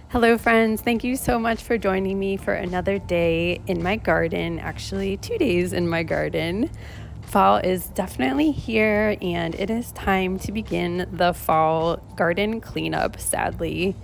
Hello, friends. Thank you so much for joining me for another day in my garden. Actually, 2 days in my garden. Fall is definitely here, and it is time to begin the fall garden cleanup, sadly.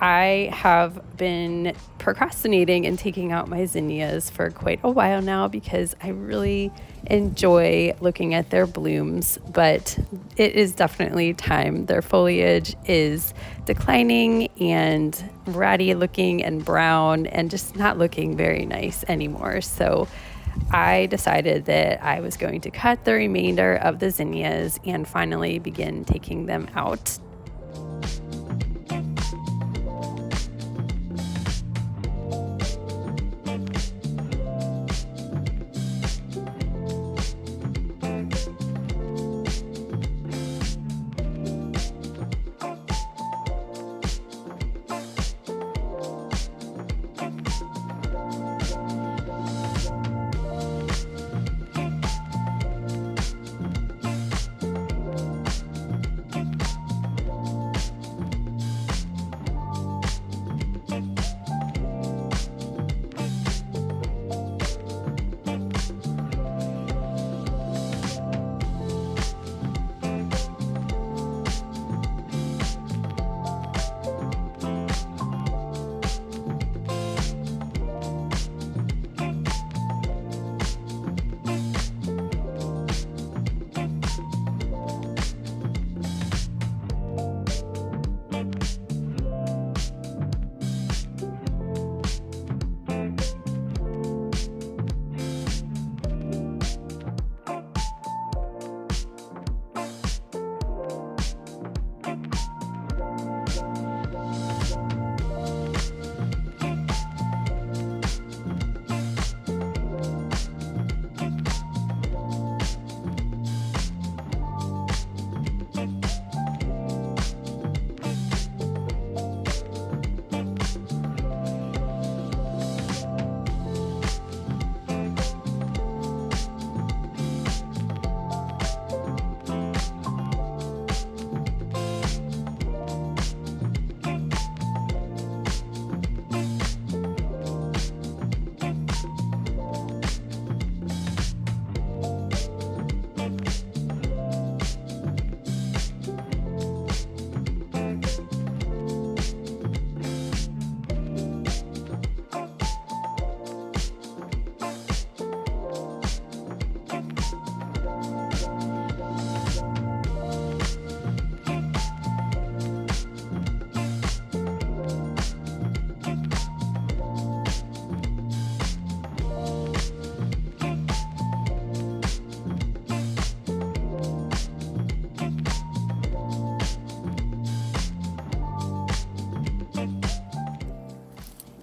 I have been procrastinating and taking out my zinnias for quite a while now because I really enjoy looking at their blooms, but it is definitely time. Their foliage is declining and ratty looking and brown and just not looking very nice anymore. So I decided that I was going to cut the remainder of the zinnias and finally begin taking them out.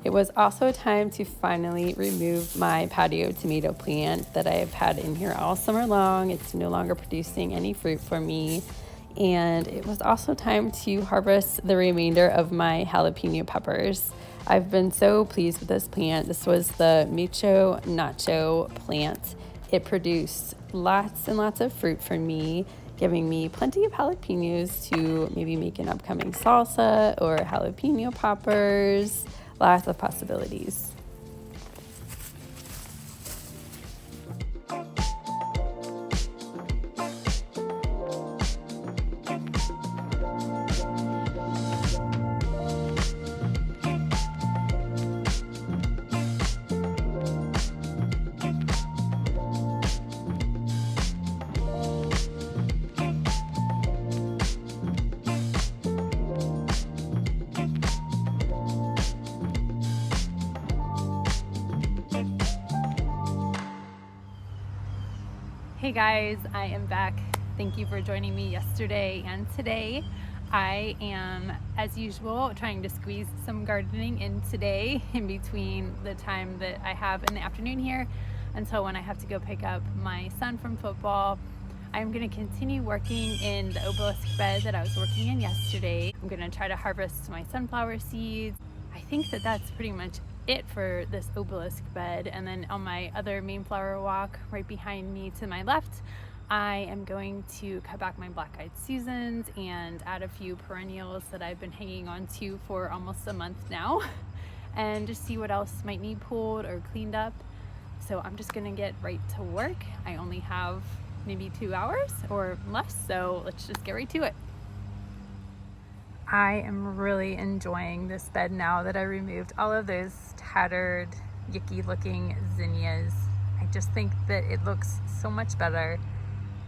It was also time to finally remove my patio tomato plant that I've had in here all summer long. It's no longer producing any fruit for me. And it was also time to harvest the remainder of my jalapeno peppers. I've been so pleased with this plant. This was the Mucho Nacho plant. It produced lots and lots of fruit for me, giving me plenty of jalapenos to maybe make an upcoming salsa or jalapeno poppers. Lots of possibilities. Hey guys, I am back. Thank you for joining me yesterday and today. I am, as usual, trying to squeeze some gardening in today in between the time that I have in the afternoon here until when I have to go pick up my son from football. I'm going to continue working in the Obelisk bed that I was working in yesterday. I'm going to try to harvest my sunflower seeds. I think that that's pretty much it for this Obelisk bed. And then on my other main flower walk right behind me to my left, I am going to cut back my black-eyed Susans and add a few perennials that I've been hanging on to for almost a month now and just see what else might need pulled or cleaned up. So I'm just gonna get right to work. I only have maybe 2 hours or less, so let's just get right to it. I am really enjoying this bed now that I removed all of those tattered, yucky looking zinnias. I just think that it looks so much better.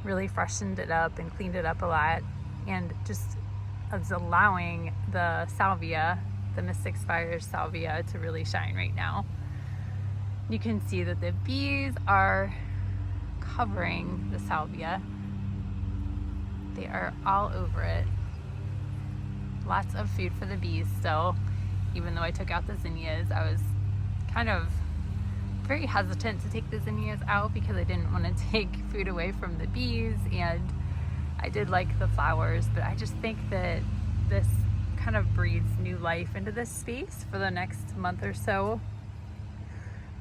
Really freshened it up and cleaned it up a lot, and just is allowing the salvia, the Mystic Spires salvia, to really shine right now. You can see that the bees are covering the salvia. They are all over it. Lots of food for the bees still. Even though I took out the zinnias, I was kind of very hesitant to take the zinnias out because I didn't want to take food away from the bees, and I did like the flowers, but I just think that this kind of breathes new life into this space for the next month or so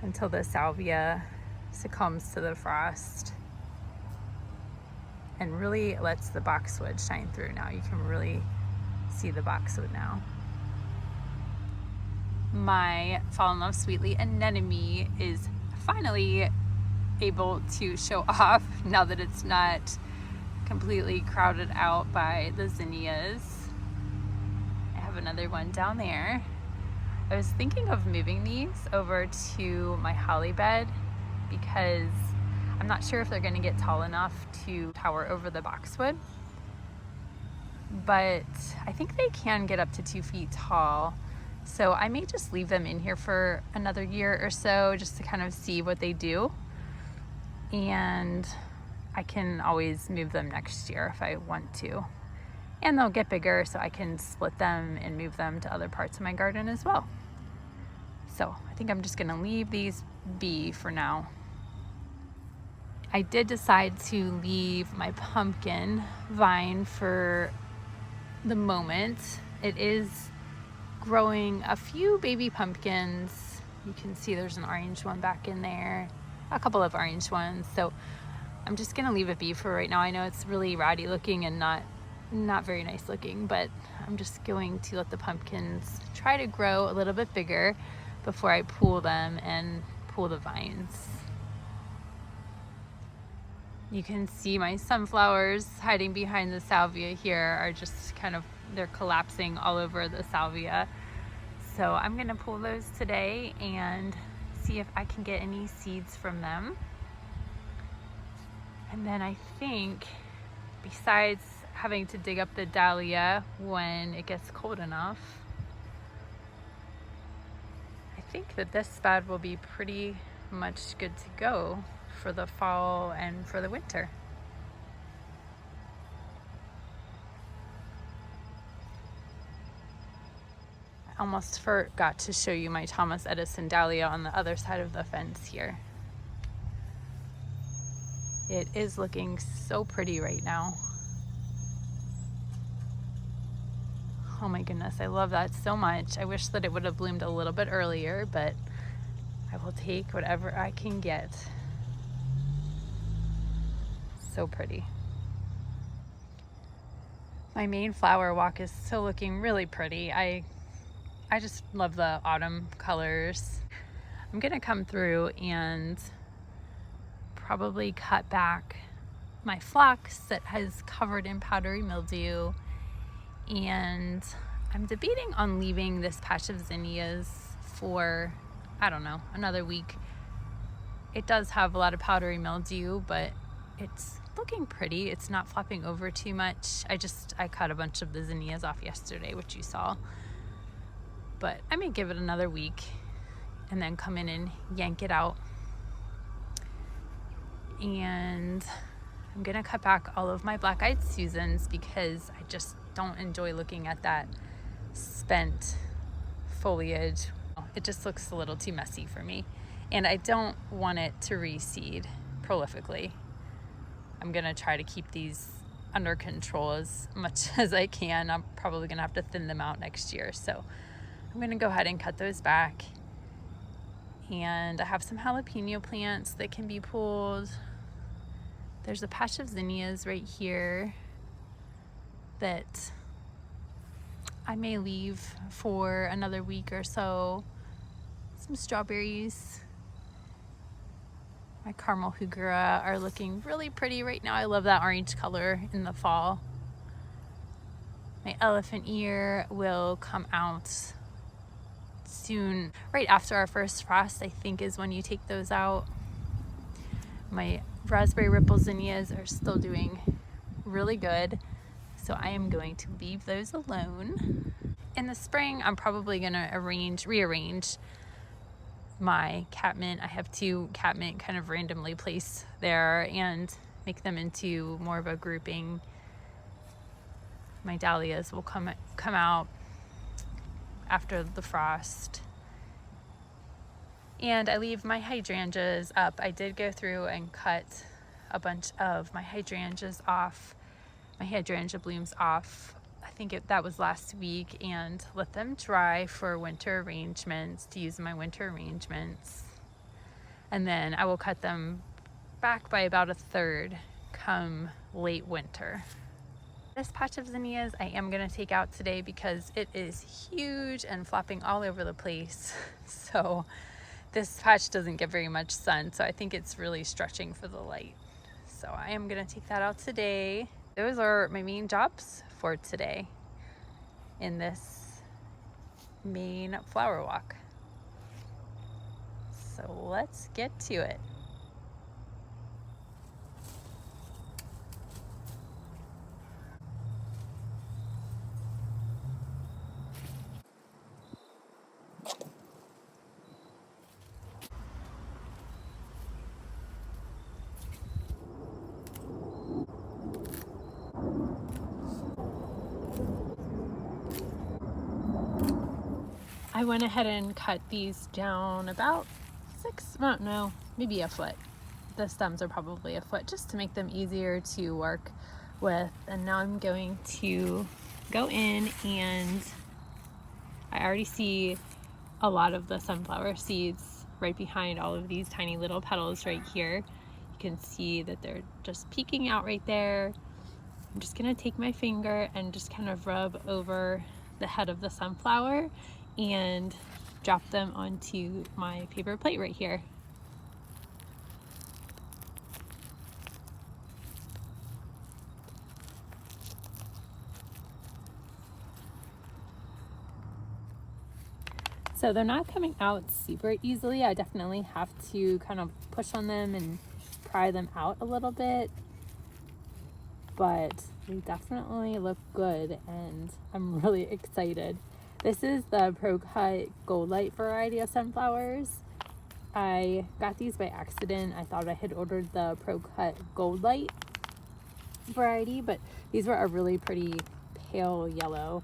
until the salvia succumbs to the frost and really lets the boxwood shine through. Now you can really see the boxwood now. My Fall in Love Sweetly anemone is finally able to show off now that it's not completely crowded out by the zinnias. I have another one down there. I was thinking of moving these over to my holly bed because I'm not sure if they're going to get tall enough to tower over the boxwood, but I think they can get up to 2 feet tall. So I may just leave them in here for another year or so just to kind of see what they do. And I can always move them next year if I want to. And they'll get bigger so I can split them and move them to other parts of my garden as well. So I think I'm just going to leave these be for now. I did decide to leave my pumpkin vine for the moment. It is growing a few baby pumpkins. You can see there's an orange one back in there, a couple of orange ones. So I'm just gonna leave it be for right now. I know it's really ratty looking and not very nice looking, but I'm just going to let the pumpkins try to grow a little bit bigger before I pull them and pull the vines. You can see my sunflowers hiding behind the salvia here are just kind of, they're collapsing all over the salvia. So I'm gonna pull those today and see if I can get any seeds from them. And then I think, besides having to dig up the dahlia when it gets cold enough, I think that this bed will be pretty much good to go for the fall and for the winter. I almost forgot to show you my Thomas Edison dahlia on the other side of the fence here. It is looking so pretty right now. Oh my goodness, I love that so much. I wish that it would have bloomed a little bit earlier, but I will take whatever I can get. So pretty. My main flower walk is still looking really pretty. I just love the autumn colors. I'm gonna come through and probably cut back my phlox that has covered in powdery mildew, and I'm debating on leaving this patch of zinnias for, I don't know, another week. It does have a lot of powdery mildew, but it's looking pretty. It's not flopping over too much. I cut a bunch of the zinnias off yesterday, which you saw. But I may give it another week and then come in and yank it out. And I'm gonna cut back all of my black-eyed Susans because I just don't enjoy looking at that spent foliage. It just looks a little too messy for me. And I don't want it to reseed prolifically. I'm gonna try to keep these under control as much as I can. I'm probably gonna have to thin them out next year. So I'm gonna go ahead and cut those back. And I have some jalapeno plants that can be pulled. There's a patch of zinnias right here that I may leave for another week or so. Some strawberries. My caramel hugera are looking really pretty right now. I love that orange color in the fall. My elephant ear will come out soon. Right after our first frost, I think, is when you take those out. My raspberry ripple zinnias are still doing really good, so I am going to leave those alone. In the spring, I'm probably gonna rearrange my catmint. I have 2 catmint kind of randomly placed there and make them into more of a grouping. My dahlias will come out after the frost. And I leave my hydrangeas up. I did go through and cut a bunch of my hydrangeas off, my hydrangea blooms off. I think that was last week, and let them dry for winter arrangements, to use in my winter arrangements. And then I will cut them back by about 1/3 come late winter. This patch of zinnias I am gonna take out today because it is huge and flopping all over the place. So this patch doesn't get very much sun, so I think it's really stretching for the light. So I am gonna take that out today. Those are my main jobs for today in this main flower walk. So let's get to it. I went ahead and cut these down about 6, no, maybe a foot. The stems are probably a foot, just to make them easier to work with. And now I'm going to go in, and I already see a lot of the sunflower seeds right behind all of these tiny little petals right here. You can see that they're just peeking out right there. I'm just gonna take my finger and just kind of rub over the head of the sunflower and drop them onto my paper plate right here. So they're not coming out super easily. I definitely have to kind of push on them and pry them out a little bit, but they definitely look good and I'm really excited. This is the Pro Cut Gold Light variety of sunflowers. I got these by accident. I thought I had ordered the Pro Cut Gold Light variety, but these were a really pretty pale yellow.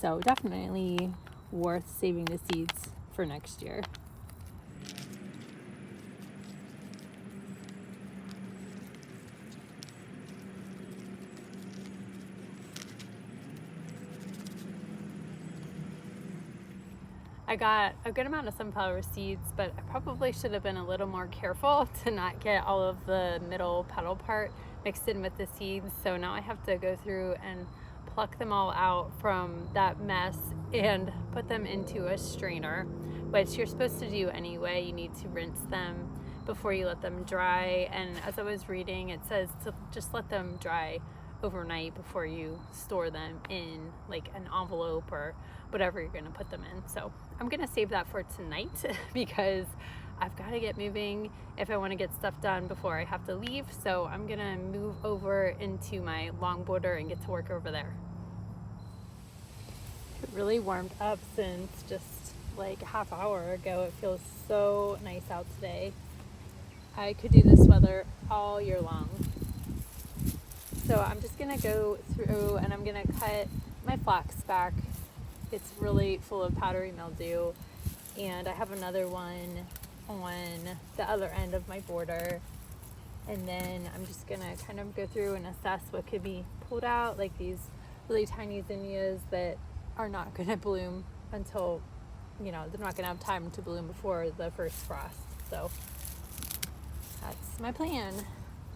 So definitely worth saving the seeds for next year. I got a good amount of sunflower seeds, but I probably should have been a little more careful to not get all of the middle petal part mixed in with the seeds. So now I have to go through and pluck them all out from that mess and put them into a strainer, which you're supposed to do anyway. You need to rinse them before you let them dry. And as I was reading, it says to just let them dry overnight before you store them in like an envelope or whatever you're going to put them in. So I'm going to save that for tonight because I've got to get moving if I want to get stuff done before I have to leave. So I'm going to move over into my long border and get to work over there. It really warmed up since just like a half hour ago. It feels so nice out today. I could do this weather all year long. So I'm just gonna go through and I'm gonna cut my flax back. It's really full of powdery mildew, and I have another one on the other end of my border. And then I'm just gonna kind of go through and assess what could be pulled out, like these really tiny zinnias that are not gonna bloom until, they're not gonna have time to bloom before the first frost. So that's my plan.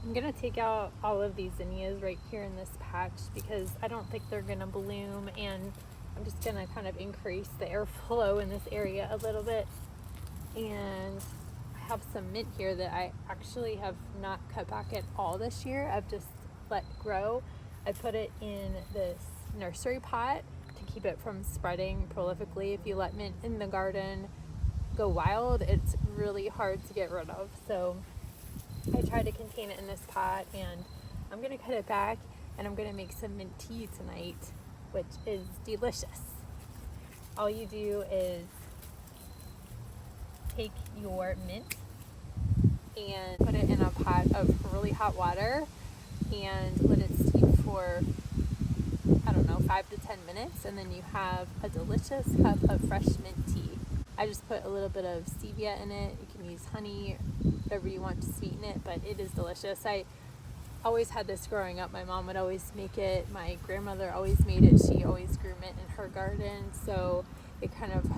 I'm gonna take out all of these zinnias right here in this patch because I don't think they're gonna bloom, and I'm just gonna kind of increase the airflow in this area a little bit. And I have some mint here that I actually have not cut back at all this year. I've just let grow. I put it in this nursery pot to keep it from spreading prolifically. If you let mint in the garden go wild, it's really hard to get rid of. So I try to contain it in this pot, and I'm gonna cut it back, and I'm gonna make some mint tea tonight, which is delicious. All you do is take your mint and put it in a pot of really hot water and let it steep for, I don't know, 5 to 10 minutes, and then you have a delicious cup of fresh mint tea. I just put a little bit of stevia in it. You can use honey, whatever you want to sweeten it, but it is delicious. I always had this growing up. My mom would always make it. My grandmother always made it. She always grew mint in her garden, so it kind of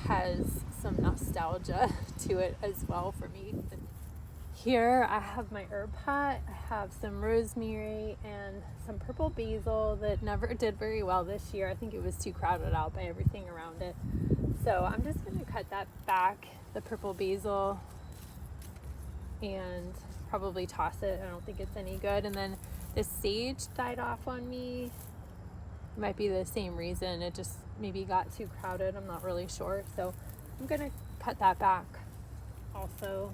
has some nostalgia to it as well for me. Here I have my herb pot. I have some rosemary and some purple basil that never did very well this year. I think it was too crowded out by everything around it. So I'm just going to cut that back, the purple basil, and probably toss it. I don't think it's any good. And then the sage died off on me. It might be the same reason. It just maybe got too crowded. I'm not really sure. So I'm going to cut that back also.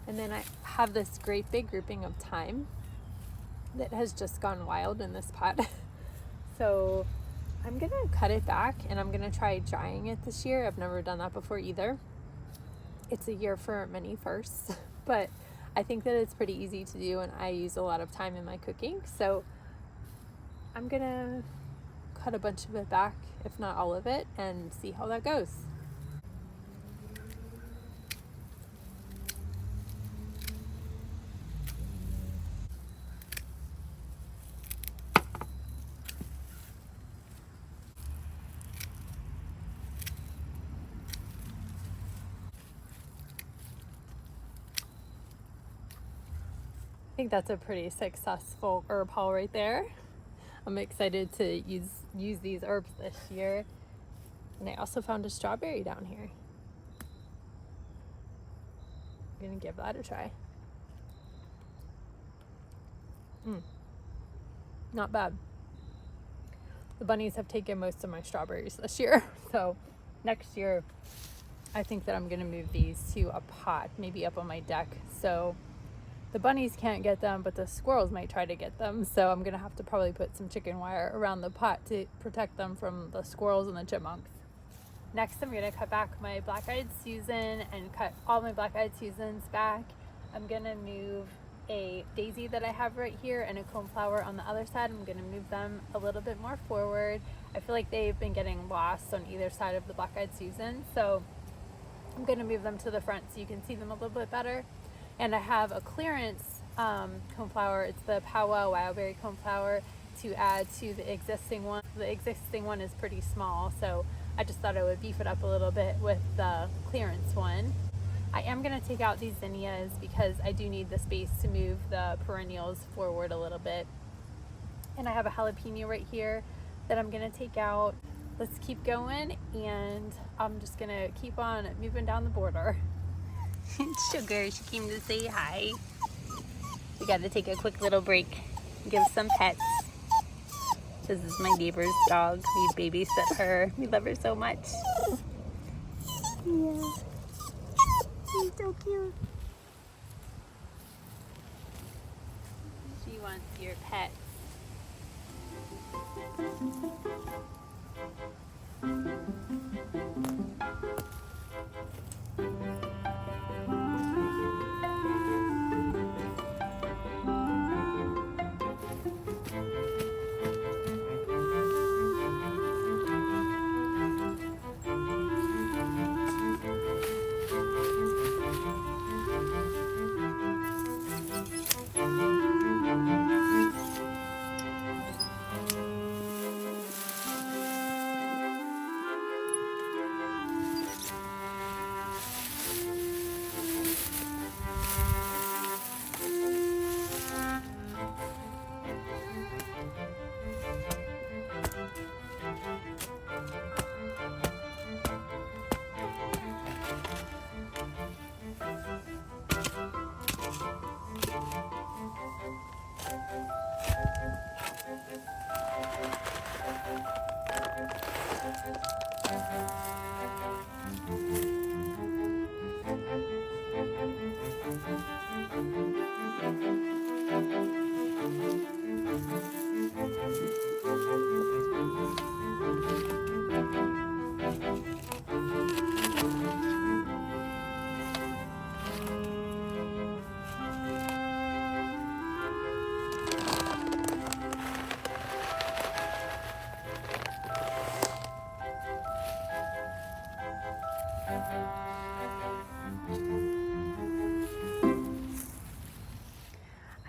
And then I have this great big grouping of thyme that has just gone wild in this pot. So I'm gonna cut it back, and I'm gonna try drying it this year. I've never done that before either. It's a year for many firsts, but I think that it's pretty easy to do, and I use a lot of time in my cooking. So I'm gonna cut a bunch of it back, if not all of it, and see how that goes. I think that's a pretty successful herb haul right there. I'm excited to use these herbs this year. And I also found a strawberry down here. I'm gonna give that a try. Not bad. The bunnies have taken most of my strawberries this year. So next year, I think that I'm gonna move these to a pot, maybe up on my deck. So the bunnies can't get them, but the squirrels might try to get them. So I'm gonna have to probably put some chicken wire around the pot to protect them from the squirrels and the chipmunks. Next, I'm gonna cut back my black-eyed Susan and cut all my black-eyed Susans back. I'm gonna move a daisy that I have right here and a coneflower on the other side. I'm gonna move them a little bit more forward. I feel like they've been getting lost on either side of the black-eyed Susan, so I'm gonna move them to the front so you can see them a little bit better. And I have a clearance coneflower. It's the Powwow Wildberry coneflower to add to the existing one. The existing one is pretty small, so I just thought I would beef it up a little bit with the clearance one. I am going to take out these zinnias because I do need the space to move the perennials forward a little bit. And I have a jalapeno right here that I'm going to take out. Let's keep going, and I'm just going to keep on moving down the border. Sugar, she came to say hi. We got to take a quick little break, give some pets. This is my neighbor's dog. We babysit her. We love her so much. Yeah. She's so cute. She wants your pet.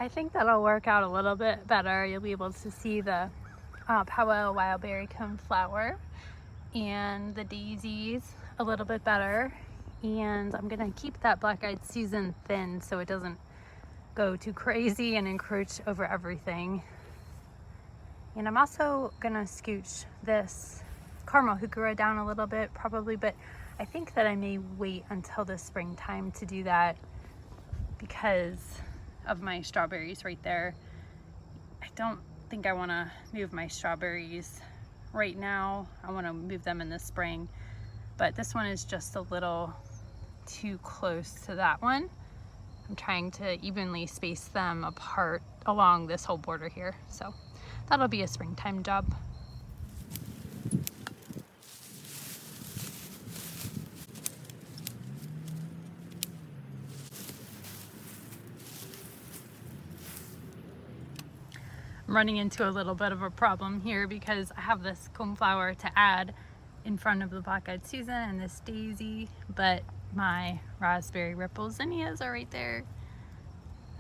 I think that'll work out a little bit better. You'll be able to see the Powell wildberry coneflower and the daisies a little bit better. And I'm gonna keep that black-eyed Susan thin so it doesn't go too crazy and encroach over everything. And I'm also gonna scooch this caramel heuchera down a little bit probably, but I think that I may wait until the springtime to do that because of my strawberries right there. I don't think I want to move my strawberries right now. I want to move them in the spring, but this one is just a little too close to that one. I'm trying to evenly space them apart along this whole border here, so that'll be a springtime job. I'm running into a little bit of a problem here because I have this coneflower to add in front of the black-eyed Susan and this daisy, but my raspberry ripple zinnias are right there.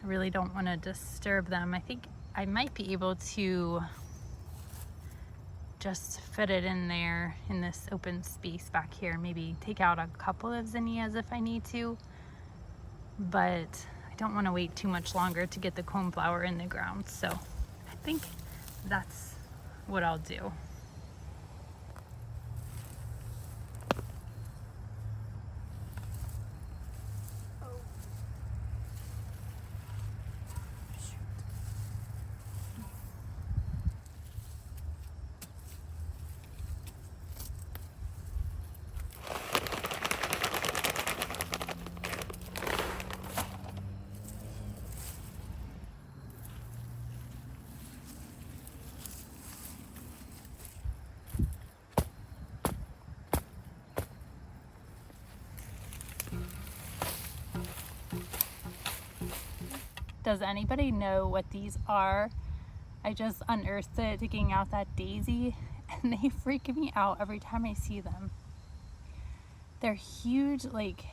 I really don't want to disturb them. I think I might be able to just fit it in there in this open space back here. Maybe take out a couple of zinnias if I need to, but I don't want to wait too much longer to get the coneflower in the ground. So I think that's what I'll do. Does anybody know what these are? I just unearthed it digging out that daisy and they freak me out every time I see them. They're huge, like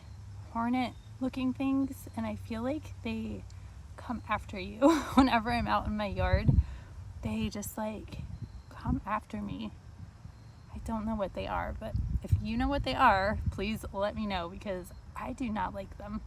hornet looking things, and I feel like they come after you whenever I'm out in my yard. They just like come after me. I don't know what they are, but if you know what they are, please let me know because I do not like them.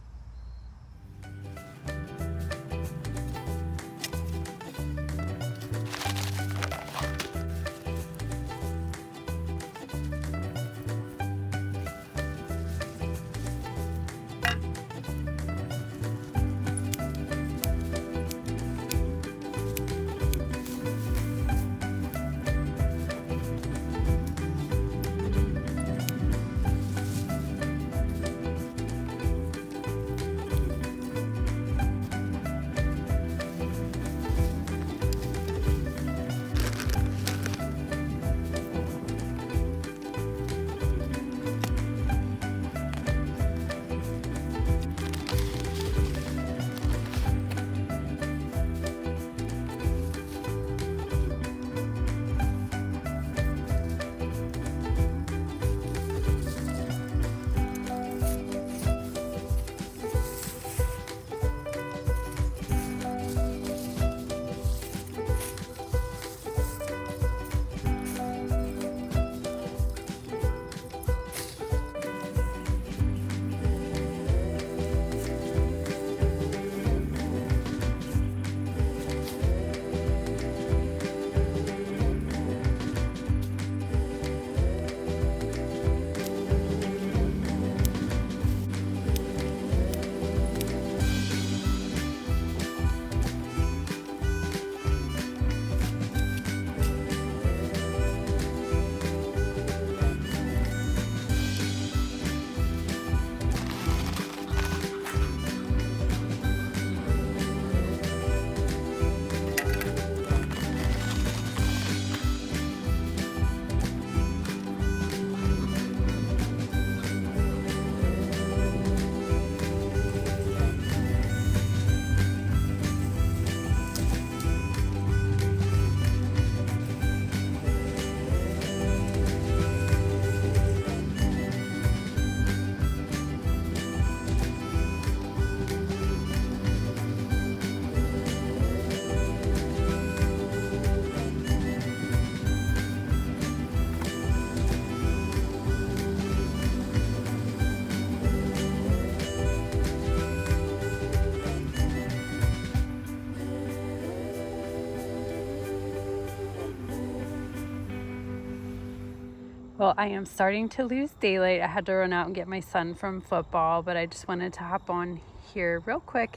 Well, I am starting to lose daylight. I had to run out and get my son from football, but I just wanted to hop on here real quick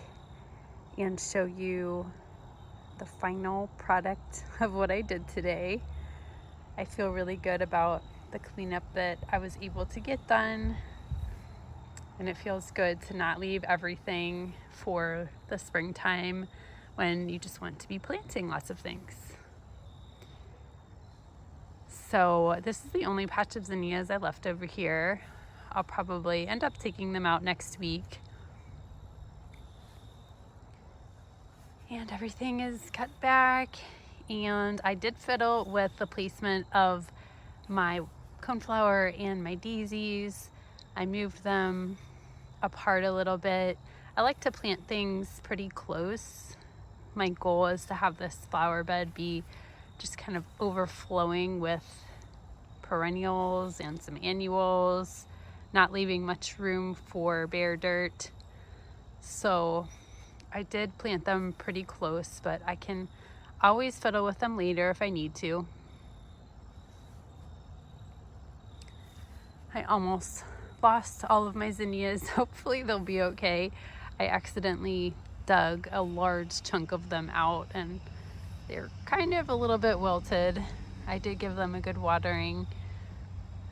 and show you the final product of what I did today. I feel really good about the cleanup that I was able to get done, and it feels good to not leave everything for the springtime when you just want to be planting lots of things. So this is the only patch of zinnias I left over here. I'll probably end up taking them out next week. And everything is cut back, and I did fiddle with the placement of my coneflower and my daisies. I moved them apart a little bit. I like to plant things pretty close. My goal is to have this flower bed be just kind of overflowing with perennials and some annuals, not leaving much room for bare dirt. So I did plant them pretty close, but I can always fiddle with them later if I need to. I almost lost all of my zinnias. Hopefully they'll be okay. I accidentally dug a large chunk of them out and they're kind of a little bit wilted. I did give them a good watering,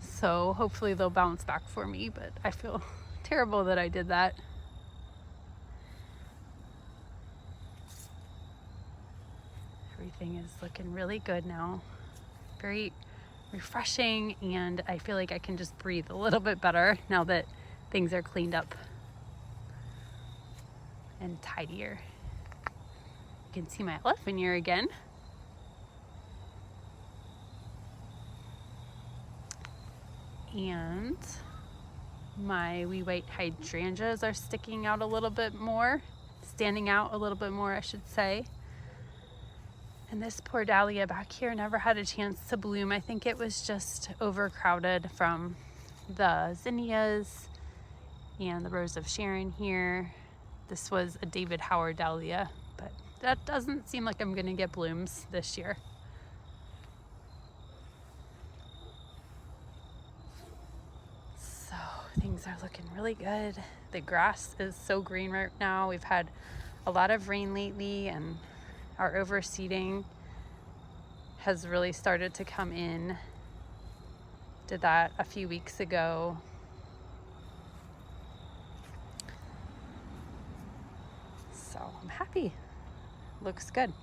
so hopefully they'll bounce back for me, but I feel terrible that I did that. Everything is looking really good now. Very refreshing, and I feel like I can just breathe a little bit better now that things are cleaned up and tidier. You can see my elephant ear again. And my wee white hydrangeas are sticking out a little bit more, standing out a little bit more, I should say. And this poor dahlia back here never had a chance to bloom. I think it was just overcrowded from the zinnias and the Rose of Sharon here. This was a David Howard dahlia, but that doesn't seem like I'm gonna get blooms this year. So things are looking really good. The grass is so green right now. We've had a lot of rain lately, and our overseeding has really started to come in. Did that a few weeks ago. So I'm happy. Looks good.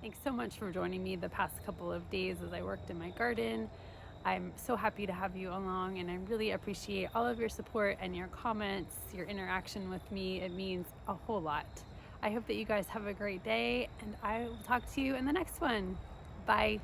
Thanks so much for joining me the past couple of days as I worked in my garden. I'm so happy to have you along, and I really appreciate all of your support and your comments, your interaction with me. It means a whole lot. I hope that you guys have a great day, and I will talk to you in the next one. Bye.